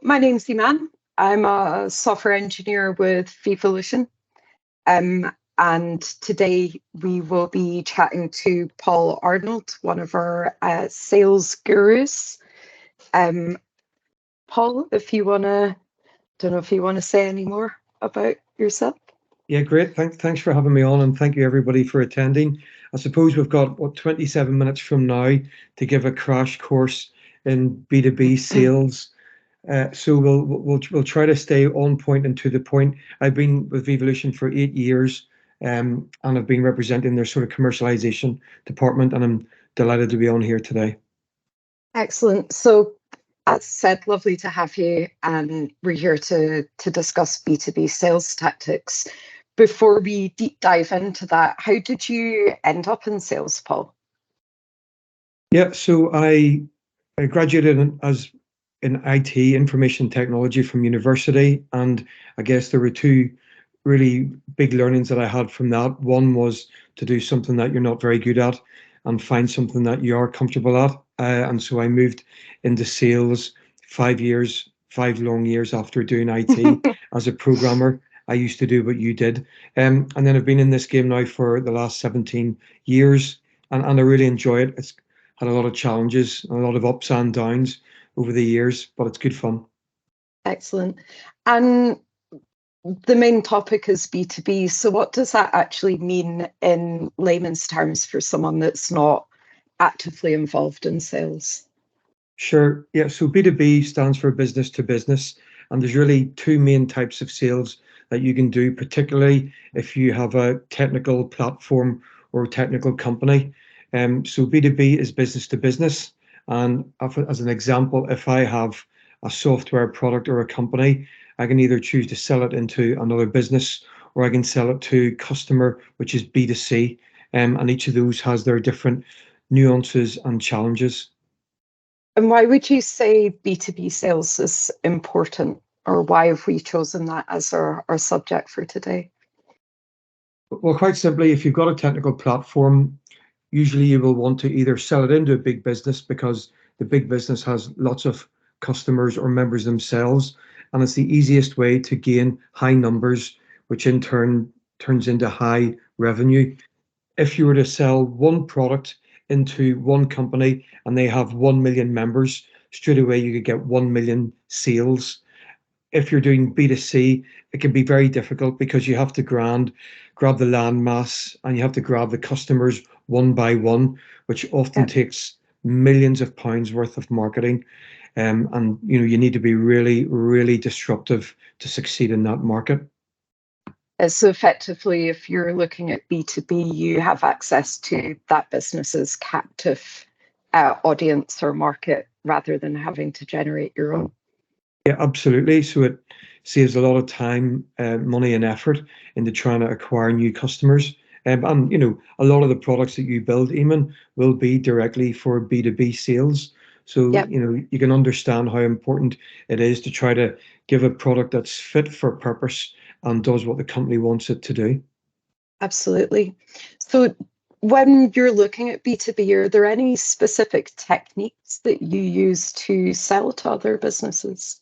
my name's Emman. I'm a software engineer with Vevolution. And today we will be chatting to Paul Arnold, one of our sales gurus. Paul, if you want to, don't know if you want to say any more about yourself. Yeah, great. Thanks for having me on, and thank you everybody for attending. I suppose we've got 27 minutes from now to give a crash course in B2B sales. So we'll try to stay on point and to the point. I've been with Vevolution for 8 years, and I've been representing their sort of commercialization department, and I'm delighted to be on here today. Excellent. So, as said, lovely to have you, and we're here to discuss B2B sales tactics. Before we deep dive into that, how did you end up in sales, Paul? Yeah, so I graduated in IT, information technology, from university, and I guess there were two really big learnings that I had from that. One was to do something that you're not very good at and find something that you are comfortable at. And so I moved into sales 5 years, 5 long years after doing IT as a programmer. I used to do what you did. And then I've been in this game now for the last 17 years, and I really enjoy it. It's had a lot of challenges, a lot of ups and downs over the years, but it's good fun. Excellent. And the main topic is B2B. So what does that actually mean in layman's terms for someone that's not actively involved in sales? Sure. Yeah. So B2B stands for business to business. And there's really two main types of sales that you can do, particularly if you have a technical platform or a technical company. So B2B is business to business. And as an example, if I have a software product or a company, I can either choose to sell it into another business, or I can sell it to customer, which is B2C. And each of those has their different nuances and challenges. And why would you say B2B sales is important, or why have we chosen that as our subject for today? Well, quite simply, if you've got a technical platform, usually you will want to either sell it into a big business because the big business has lots of customers or members themselves, and it's the easiest way to gain high numbers, which in turn turns into high revenue. If you were to sell one product into one company and they have 1 million members, straight away you could get 1 million sales. If you're doing B2C, it can be very difficult because you have to grab the land mass, and you have to grab the customers one by one, which often takes millions of pounds worth of marketing. And you need to be really, really disruptive to succeed in that market. So effectively, if you're looking at B2B, you have access to that business's captive audience or market rather than having to generate your own. Yeah, absolutely. So it saves a lot of time, money, and effort into trying to acquire new customers. And a lot of the products that you build, Emman, will be directly for B2B sales. So you can understand how important it is to try to give a product that's fit for purpose and does what the company wants it to do. Absolutely. So when you're looking at B2B, are there any specific techniques that you use to sell to other businesses?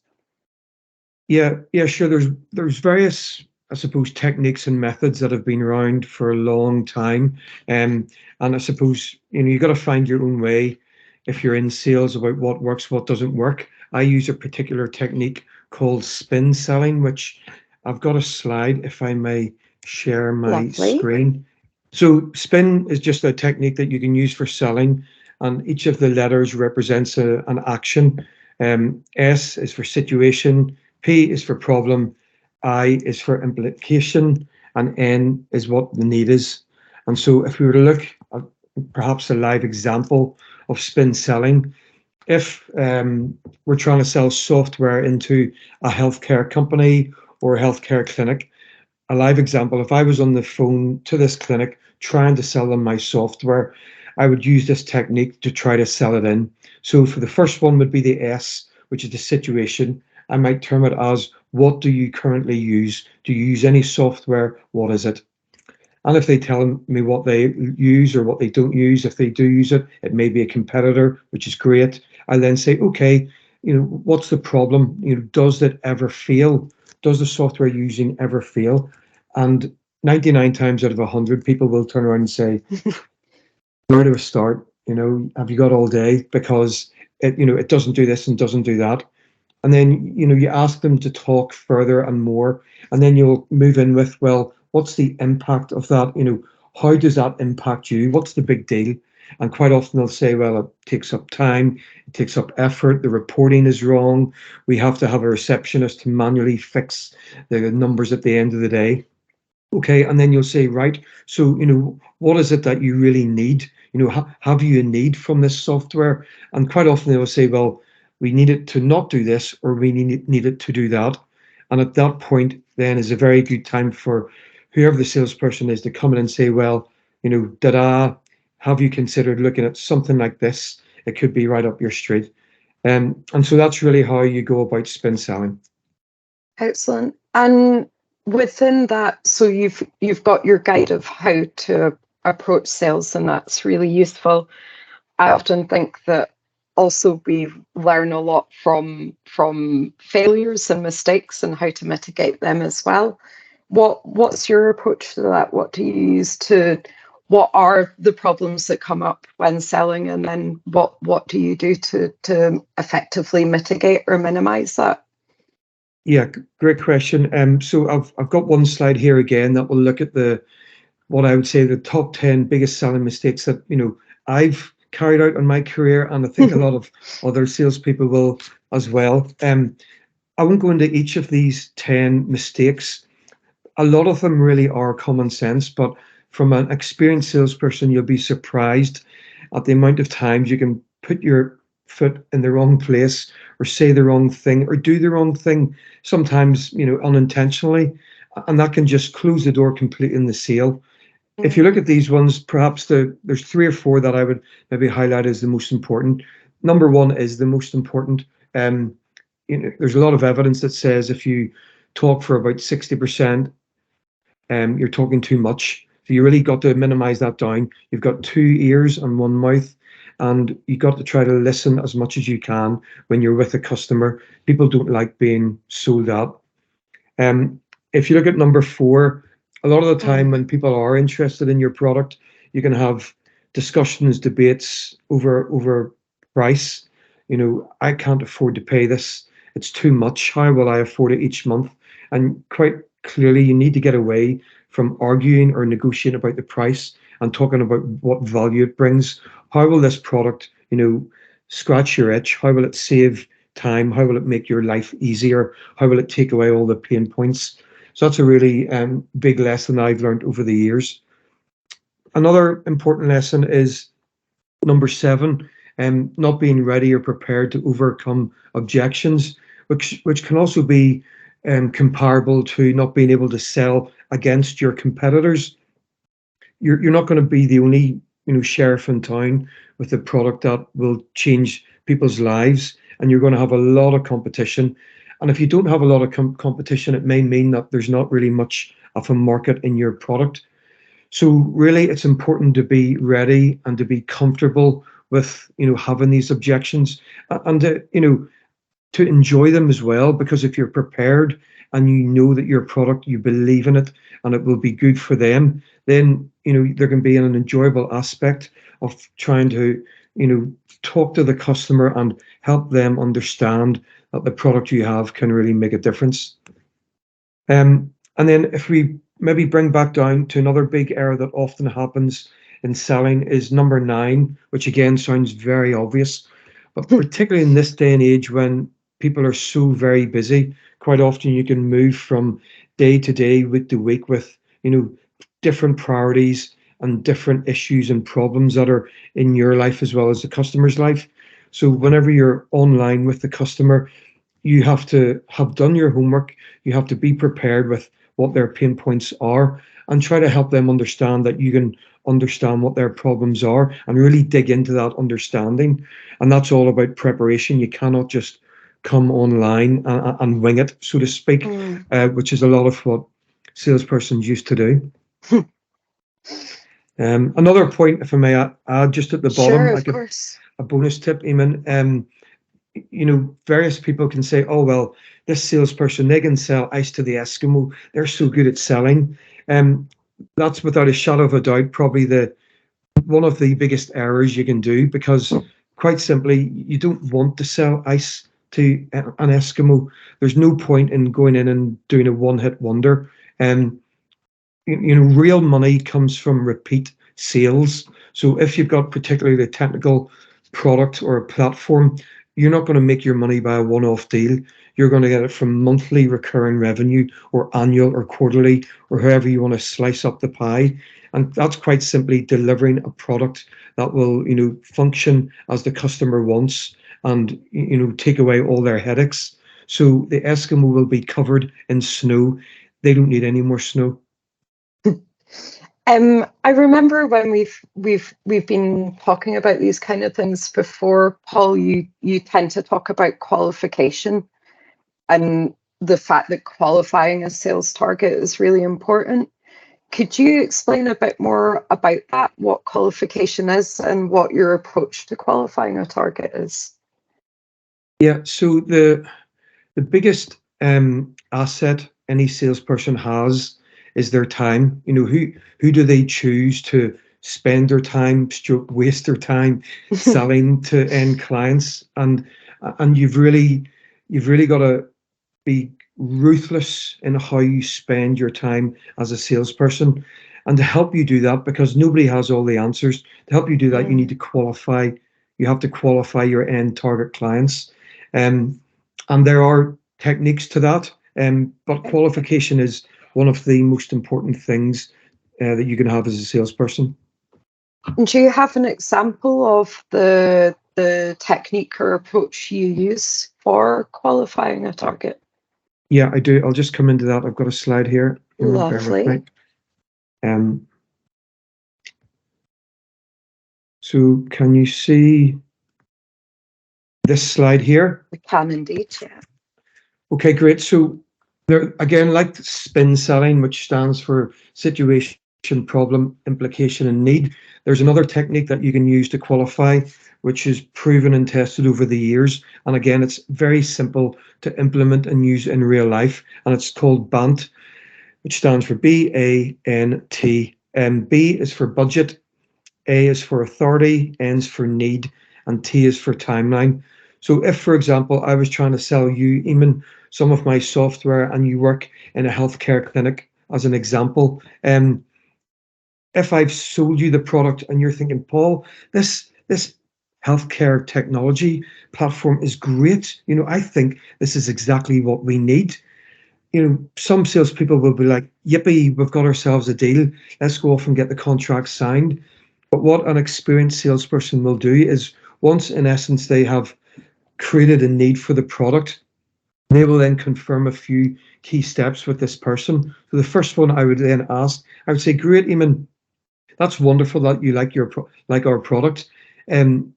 Yeah, sure. There's various, I suppose, techniques and methods that have been around for a long time. And I suppose, you've got to find your own way if you're in sales about what works, what doesn't work. I use a particular technique called spin selling, which I've got a slide, if I may share my screen. So spin is just a technique that you can use for selling, and each of the letters represents an action. S is for situation, P is for problem, I is for implication, and N is what the need is. And so if we were to look at perhaps a live example of spin selling, if we're trying to sell software into a healthcare company or a healthcare clinic, a live example, if I was on the phone to this clinic trying to sell them my software, I would use this technique to try to sell it in. So for the first one would be the S, which is the situation. I might term it as, what do you currently use? Do you use any software? What is it? And if they tell me what they use or what they don't use, if they do use it, it may be a competitor, which is great. I then say, okay, what's the problem? Does it ever fail? Does the software you're using ever fail? And 99 times out of 100, people will turn around and say, where do I start? Have you got all day? Because it doesn't do this and doesn't do that. And then, you ask them to talk further and more, and then you'll move in with, well, what's the impact of that? How does that impact you? What's the big deal? And quite often they'll say, well, it takes up time, it takes up effort, the reporting is wrong, we have to have a receptionist to manually fix the numbers at the end of the day. Okay, and then you'll say, right, so, what is it that you really need? Have you a need from this software? And quite often they will say, well, we need it to not do this, or we need it to do that. And at that point, then is a very good time for whoever the salesperson is to come in and say, well, have you considered looking at something like this? It could be right up your street. And so that's really how you go about spin selling. Excellent. And within that, so you've got your guide of how to approach sales, and that's really useful. I often think that also we learn a lot from failures and mistakes and how to mitigate them as well. What's your approach to that? What do you use what are the problems that come up when selling, and then what do you do to effectively mitigate or minimize that? Yeah, great question. So I've got one slide here again that will look at what I would say the top 10 biggest selling mistakes that I've carried out in my career, and I think a lot of other salespeople will as well. I won't go into each of these 10 mistakes. A lot of them really are common sense, but from an experienced salesperson, you'll be surprised at the amount of times you can put your foot in the wrong place, or say the wrong thing, or do the wrong thing, sometimes unintentionally, and that can just close the door completely in the sale. If you look at these ones, perhaps there's 3 or 4 that I would maybe highlight as the most important. Number 1 is the most important. There's a lot of evidence that says if you talk for about 60%, you're talking too much. So you really got to minimize that down. You've got 2 ears and 1 mouth, and you got to try to listen as much as you can when you're with a customer. People don't like being sold at. If you look at number 4, a lot of the time when people are interested in your product, you can have discussions, debates over price. I can't afford to pay this. It's too much. How will I afford it each month? And quite clearly, you need to get away from arguing or negotiating about the price and talking about what value it brings. How will this product, scratch your itch? How will it save time? How will it make your life easier? How will it take away all the pain points? So that's a really big lesson I've learned over the years. Another important lesson is number 7, not being ready or prepared to overcome objections, which can also be comparable to not being able to sell against your competitors. You're not going to be the only sheriff in town with a product that will change people's lives, and you're going to have a lot of competition. And if you don't have a lot of competition, it may mean that there's not really much of a market in your product. So really, it's important to be ready and to be comfortable with having these objections, and to enjoy them as well. Because if you're prepared and you know that your product, you believe in it, and it will be good for them, then there can be an enjoyable aspect of trying to talk to the customer and help them understand that the product you have can really make a difference. And then if we maybe bring back down to another big error that often happens in selling is number 9, which again sounds very obvious, but particularly in this day and age when people are so very busy, quite often you can move from day to day, week to week with different priorities and different issues and problems that are in your life as well as the customer's life. So whenever you're online with the customer, you have to have done your homework. You have to be prepared with what their pain points are, and try to help them understand that you can understand what their problems are and really dig into that understanding. And that's all about preparation. You cannot just come online and wing it, so to speak, which is a lot of what salespersons used to do. Another point, if I may add, just at the bottom, Sure, of like course. a bonus tip, Emman. various people can say, oh, well, this salesperson, they can sell ice to the Eskimo. They're so good at selling. Um, that's without a shadow of a doubt, probably one of the biggest errors you can do, because quite simply, you don't want to sell ice to an Eskimo. There's no point in going in and doing a one-hit wonder. Um, real money comes from repeat sales. So if you've got particularly a technical product or a platform, you're not going to make your money by a one-off deal. You're going to get it from monthly recurring revenue or annual or quarterly or however you want to slice up the pie. And that's quite simply delivering a product that will, function as the customer wants and, take away all their headaches. So the Eskimo will be covered in snow. They don't need any more snow. I remember when we've been talking about these kind of things before, Paul. You tend to talk about qualification and the fact that qualifying a sales target is really important. Could you explain a bit more about that? What qualification is and what your approach to qualifying a target is? Yeah. So the biggest asset any salesperson has is their time. Who do they choose to spend their time, stroke waste their time selling to end clients? And you've really got to be ruthless in how you spend your time as a salesperson. And to help you do that, because nobody has all the answers, to help you do that, you need to qualify. You have to qualify your end target clients. Um, and there are techniques to that. But qualification is one of the most important things that you can have as a salesperson. Do you have an example of the technique or approach you use for qualifying a target? Yeah, I do. I'll just come into that. I've got a slide here. Lovely. So can you see this slide here? We can indeed, yeah. Okay, great. So there again, like SPIN selling, which stands for situation, problem, implication, and need, there's another technique that you can use to qualify, which is proven and tested over the years. And again, it's very simple to implement and use in real life. And it's called BANT, which stands for B-A-N-T. B is for budget, A is for authority, N is for need, and T is for timeline. So if, for example, I was trying to sell you, Emman, some of my software and you work in a healthcare clinic, as an example, if I've sold you the product and you're thinking, Paul, this healthcare technology platform is great. I think this is exactly what we need. Some salespeople will be like, yippee, we've got ourselves a deal. Let's go off and get the contract signed. But what an experienced salesperson will do is, once in essence they have created a need for the product, they will then confirm a few key steps with this person. So the first one I would then ask, I would say, great, Emman, that's wonderful that you like our product. And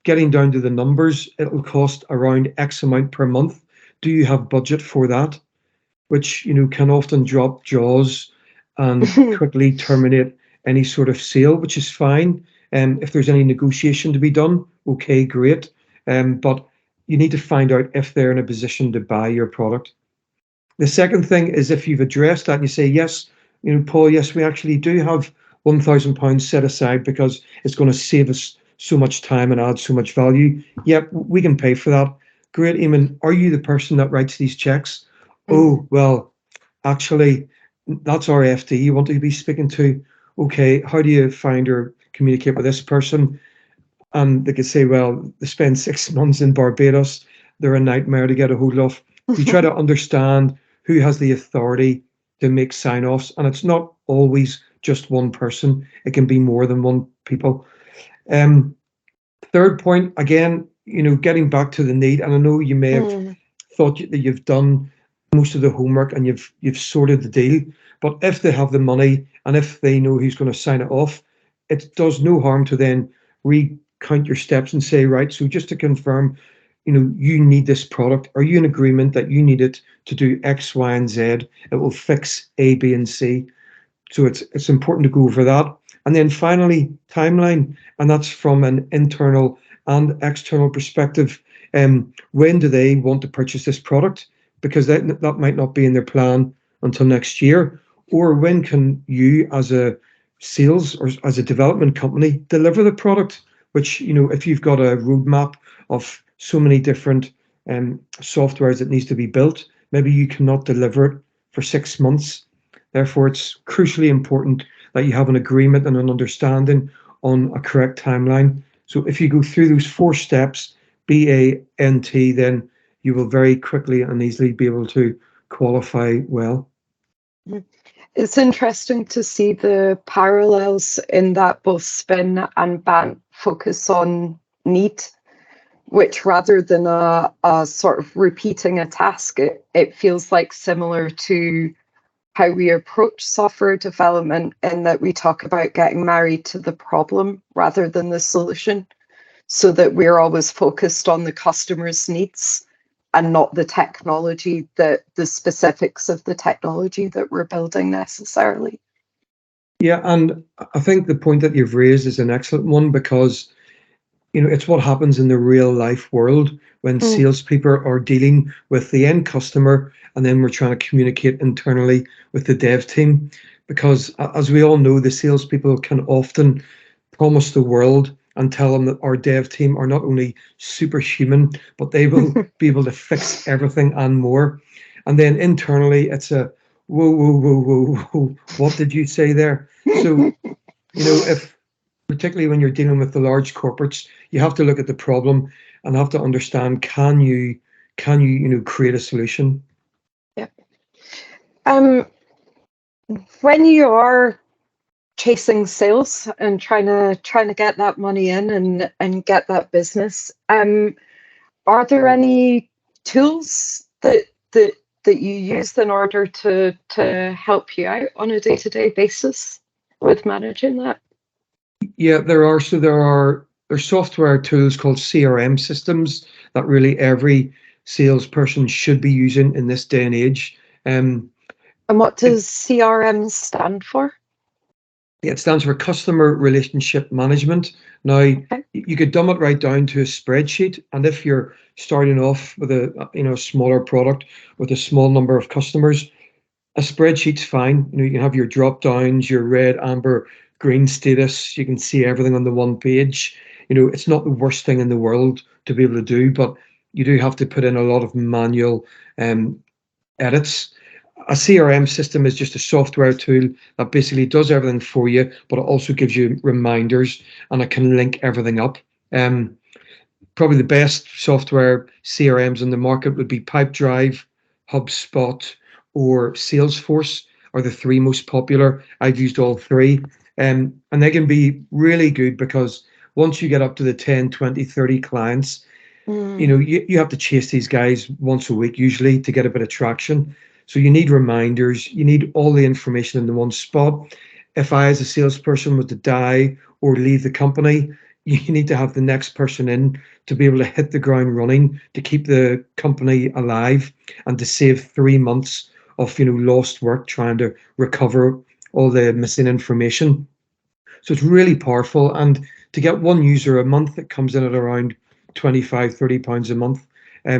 getting down to the numbers, it'll cost around X amount per month. Do you have budget for that? Which can often drop jaws and quickly terminate any sort of sale, which is fine. And if there's any negotiation to be done, okay, great. But you need to find out if they're in a position to buy your product. The second thing is, if you've addressed that and you say, yes, Paul, yes, we actually do have £1,000 set aside because it's going to save us so much time and add so much value. Yep, we can pay for that. Great, Eamon. Are you the person that writes these checks? Oh, well, actually, that's our FD you want to be speaking to. Okay, how do you find or communicate with this person? And they could say, well, they spend 6 months in Barbados. They're a nightmare to get a hold of. You try to understand who has the authority to make sign-offs, and it's not always just one person. It can be more than one people. Third point, again, getting back to the need, and I know you may have thought that you've done most of the homework and you've sorted the deal, but if they have the money and if they know who's going to sign it off, it does no harm to then recount your steps and say, right, so just to confirm, you need this product. Are you in agreement that you need it to do X, Y, and Z? It will fix A, B, and C. So it's important to go over that. And then finally, timeline, and that's from an internal and external perspective. When do they want to purchase this product? Because that might not be in their plan until next year. Or when can you, as a sales or as a development company, deliver the product? Which, if you've got a roadmap of so many different softwares that needs to be built, maybe you cannot deliver it for 6 months. Therefore, it's crucially important that you have an agreement and an understanding on a correct timeline. So if you go through those 4 steps, BANT, then you will very quickly and easily be able to qualify well. It's interesting to see the parallels in that both Spin and BANT focus on need, which rather than a sort of repeating a task, it feels like similar to how we approach software development, in that we talk about getting married to the problem rather than the solution, so that we're always focused on the customer's needs and not the technology, the specifics of the technology that we're building necessarily. Yeah, and I think the point that you've raised is an excellent one, because it's what happens in the real life world when salespeople are dealing with the end customer, and then we're trying to communicate internally with the dev team. Because as we all know, the salespeople can often promise the world and tell them that our dev team are not only superhuman, but they will be able to fix everything and more. And then internally, it's a whoa, whoa, whoa, whoa, whoa. What did you say there? So, if particularly when you're dealing with the large corporates, you have to look at the problem and have to understand, can you create a solution? Yeah. When you are chasing sales and trying to get that money in and get that business, are there any tools that you use in order to help you out on a day-to-day basis with managing that? Yeah, there are. So there's software tools called CRM systems that really every salesperson should be using in this day and age. And what does CRM stand for? It stands for Customer Relationship Management. Now, you could dumb it right down to a spreadsheet, and if you're starting off with a smaller product with a small number of customers, a spreadsheet's fine. You can have your drop downs, your red, amber, green status. You can see everything on the one page. It's not the worst thing in the world to be able to do, but you do have to put in a lot of manual edits. A CRM system is just a software tool that basically does everything for you, but it also gives you reminders, and it can link everything up. Probably the best software CRMs in the market would be Pipedrive, HubSpot, or Salesforce are the 3 most popular. I've used all 3. And they can be really good, because once you get up to the 10, 20, 30 clients, you have to chase these guys once a week usually to get a bit of traction. So you need reminders, you need all the information in the one spot. If I, as a salesperson, was to die or leave the company, you need to have the next person in to be able to hit the ground running, to keep the company alive, and to save 3 months of lost work trying to recover all the missing information. So it's really powerful. And to get one user a month, it comes in at around 25, 30 pounds a month.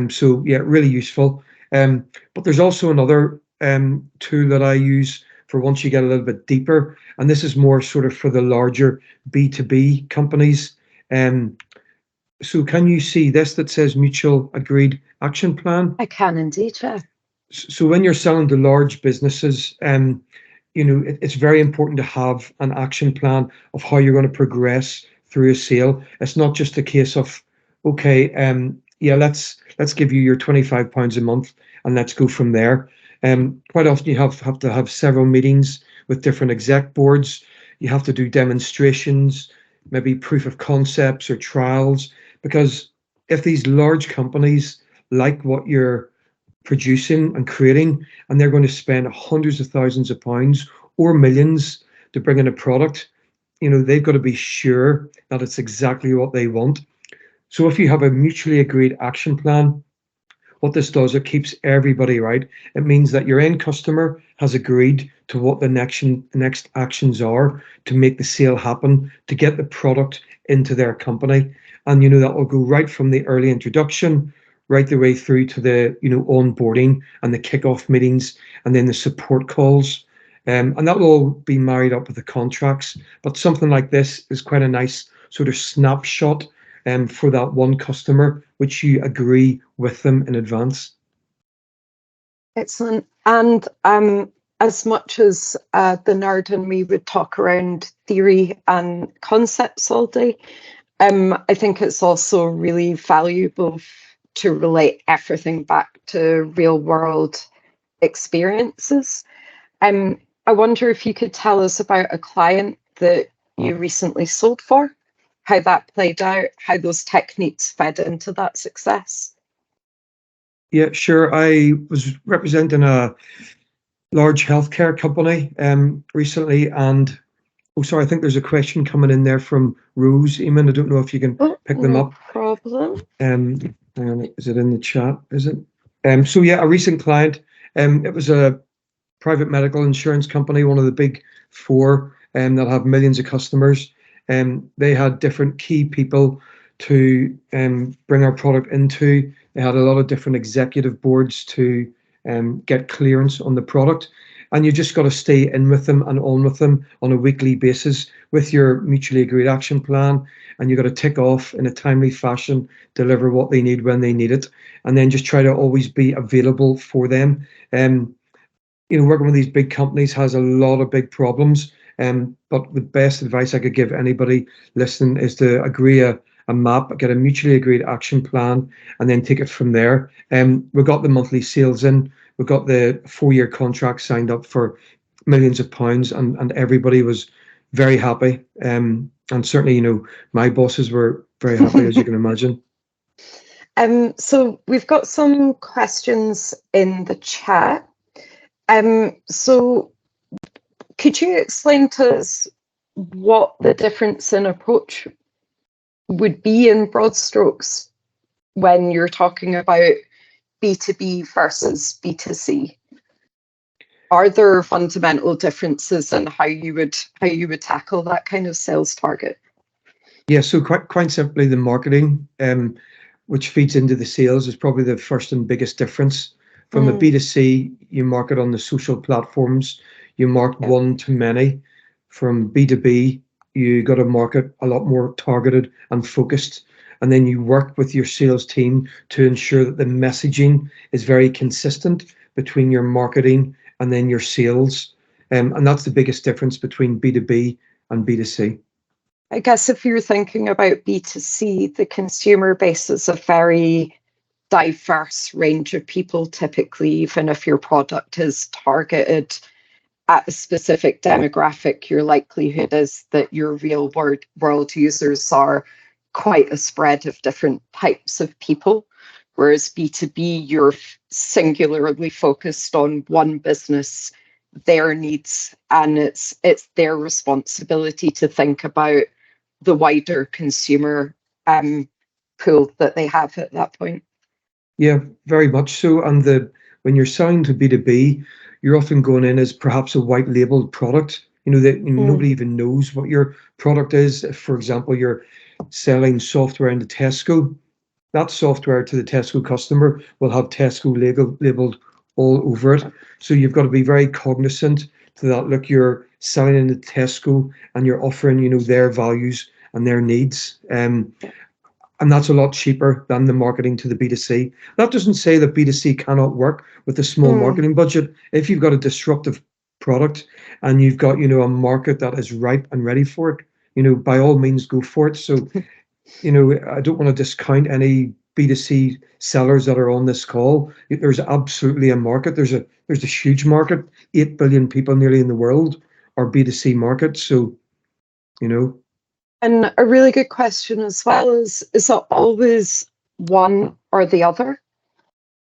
So yeah, really useful. But there's also another tool that I use for once you get a little bit deeper, and this is more sort of for the larger B2B companies. So can you see this that says mutual agreed action plan? I can indeed, yeah. So when you're selling to large businesses, it's very important to have an action plan of how you're going to progress through a sale. It's not just a case of, okay, yeah, let's give you your £25 a month and let's go from there. Quite often you have to have several meetings with different exec boards. You have to do demonstrations, maybe proof of concepts or trials, because if these large companies like what you're producing and creating, and they're going to spend hundreds of thousands of pounds or millions to bring in a product, they've got to be sure that it's exactly what they want. So if you have a mutually agreed action plan, what this does, it keeps everybody right. It means that your end customer has agreed to what the next actions are to make the sale happen, to get the product into their company. And, that will go right from the early introduction, right the way through to the, onboarding and the kickoff meetings, and then the support calls. And that will all be married up with the contracts. But something like this is quite a nice sort of snapshot for that one customer, which you agree with them in advance. Excellent. And as much as the nerd and me would talk around theory and concepts all day, I think it's also really valuable to relate everything back to real world experiences. I wonder if you could tell us about a client that you recently sold for, how that played out, how those techniques fed into that success. Yeah, sure. I was representing a large healthcare company recently, and sorry, I think there's a question coming in there from Rose. Emman, I don't know if you can pick them up. No problem. Hang on, is it in the chat? Is it? So yeah, a recent client. It was a private medical insurance company, one of the big four, that have millions of customers. They had different key people to bring our product into. They had a lot of different executive boards to get clearance on the product. And you just got to stay in with them and on with them on a weekly basis with your mutually agreed action plan. And you've got to tick off in a timely fashion, deliver what they need when they need it, and then just try to always be available for them. Working with these big companies has a lot of big problems. But the best advice I could give anybody listening is to agree a map, get a mutually agreed action plan, and then take it from there. We got the monthly sales in, we got the 4-year contract signed up for millions of pounds, and everybody was very happy. And certainly, my bosses were very happy, as you can imagine. So we've got some questions in the chat. So could you explain to us what the difference in approach would be in broad strokes when you're talking about B2B versus B2C? Are there fundamental differences in how you would tackle that kind of sales target? Yeah, so quite simply, the marketing, which feeds into the sales, is probably the first and biggest difference. From a B2C, you market on the social platforms, you market one to many. From B2B, you got to market a lot more targeted and focused. And then you work with your sales team to ensure that the messaging is very consistent between your marketing and then your sales. And that's the biggest difference between B2B and B2C. I guess if you're thinking about B2C, the consumer base is a very diverse range of people, typically, even if your product is targeted at a specific demographic, your likelihood is that your real world users are quite a spread of different types of people. Whereas B2B, you're singularly focused on one business, their needs, and it's their responsibility to think about the wider consumer pool that they have at that point. Yeah, very much so. And when you're selling to B2B, you're often going in as perhaps a white labeled product, that nobody even knows what your product is. If, for example, you're selling software into Tesco, that software to the Tesco customer will have Tesco labeled all over it. So you've got to be very cognizant to that. Look, you're selling into Tesco and you're offering, their values and their needs. And that's a lot cheaper than the marketing to the B2C. That doesn't say that B2C cannot work with a small marketing budget. If you've got a disruptive product and you've got, a market that is ripe and ready for it, by all means, go for it. So, I don't want to discount any B2C sellers that are on this call. There's absolutely a market. There's a huge market. 8 billion people nearly in the world are B2C markets. So, And a really good question as well is it always one or the other?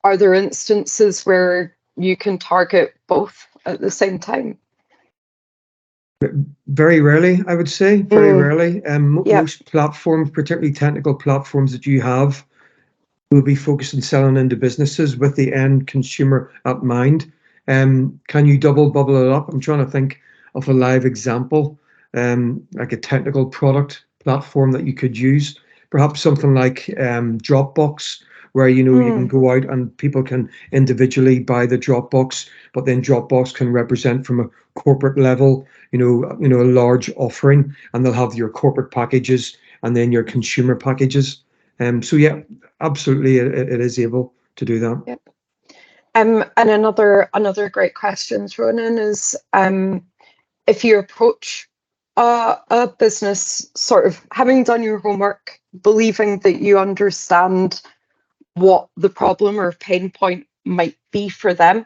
Are there instances where you can target both at the same time? Very rarely, I would say. Very rarely. Most platforms, particularly technical platforms that you have, will be focused on selling into businesses with the end consumer at mind. Can you bubble it up? I'm trying to think of a live example. Like a technical product platform that you could use. perhaps something like Dropbox, where you can go out and people can individually buy the Dropbox, but then Dropbox can represent from a corporate level, a large offering, and they'll have your corporate packages and then your consumer packages. So yeah, absolutely, it is able to do that. Yep. And another great question thrown in is, if you approach a business sort of having done your homework, believing that you understand what the problem or pain point might be for them,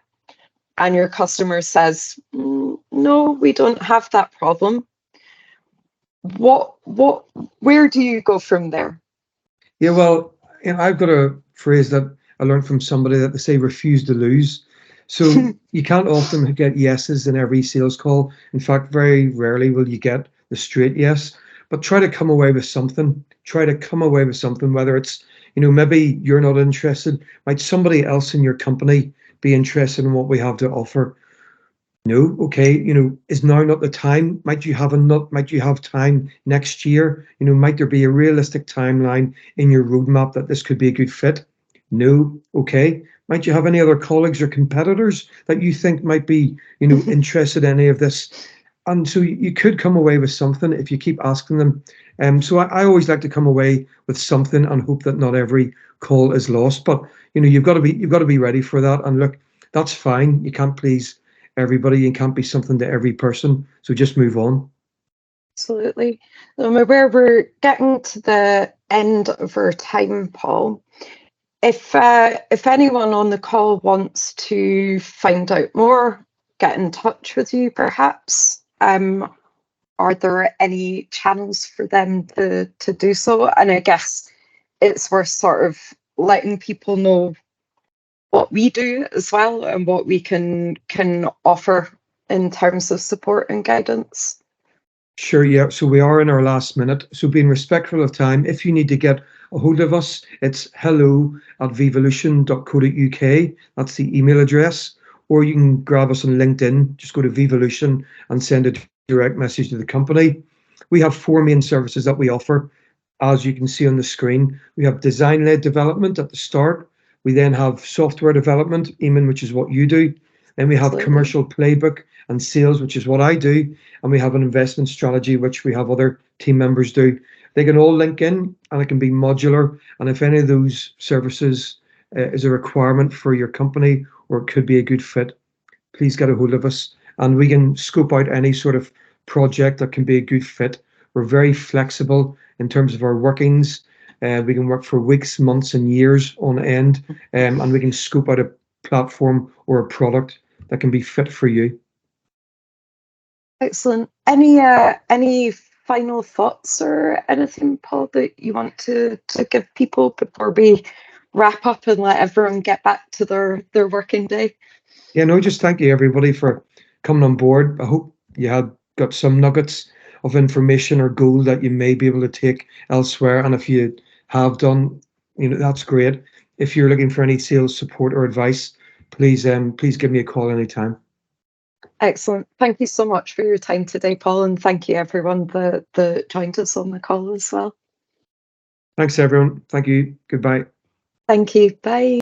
and your customer says, no, we don't have that problem. Where do you go from there? Yeah, well, I've got a phrase that I learned from somebody that they say refuse to lose. So you can't often get yeses in every sales call. In fact, very rarely will you get the straight yes, but try to come away with something. Try to come away with something, whether it's, maybe you're not interested. Might somebody else in your company be interested in what we have to offer? No, okay, is now not the time? Might you have time next year? Might there be a realistic timeline in your roadmap that this could be a good fit? No, okay. Might you have any other colleagues or competitors that you think might be, interested in any of this? And so you could come away with something if you keep asking them. So I always like to come away with something and hope that not every call is lost. But you've got to be ready for that. And look, that's fine. You can't please everybody and can't be something to every person. So just move on. Absolutely. I'm aware we're getting to the end of our time, Paul. If anyone on the call wants to find out more, get in touch with you, perhaps. Are there any channels for them to do so? And I guess it's worth sort of letting people know what we do as well and what we can offer in terms of support and guidance. Sure, yeah. So we are in our last minute. So being respectful of time, if you need to get a hold of us, it's hello@vivolution.co.uk. That's the email address. Or you can grab us on LinkedIn. Just go to Vivolution and send a direct message to the company. We have 4 main services that we offer. As you can see on the screen, we have design-led development at the start. We then have software development, Emman, which is what you do. Then we have Absolutely. Commercial playbook and sales, which is what I do. And we have an investment strategy, which we have other team members do. They can all link in and it can be modular. And if any of those services is a requirement for your company or it could be a good fit, please get a hold of us and we can scope out any sort of project that can be a good fit. We're very flexible in terms of our workings. We can work for weeks, months, and years on end, and we can scope out a platform or a product that can be fit for you. Excellent. Any final thoughts or anything, Paul, that you want to give people before we wrap up and let everyone get back to their working day? Yeah, no, just thank you everybody for coming on board. I hope you had got some nuggets of information or gold that you may be able to take elsewhere. And if you have done, that's great. If you're looking for any sales support or advice, please give me a call anytime. Excellent. Thank you so much for your time today, Paul, and thank you everyone that joined us on the call as well. Thanks everyone. Thank you. Goodbye. Thank you. Bye.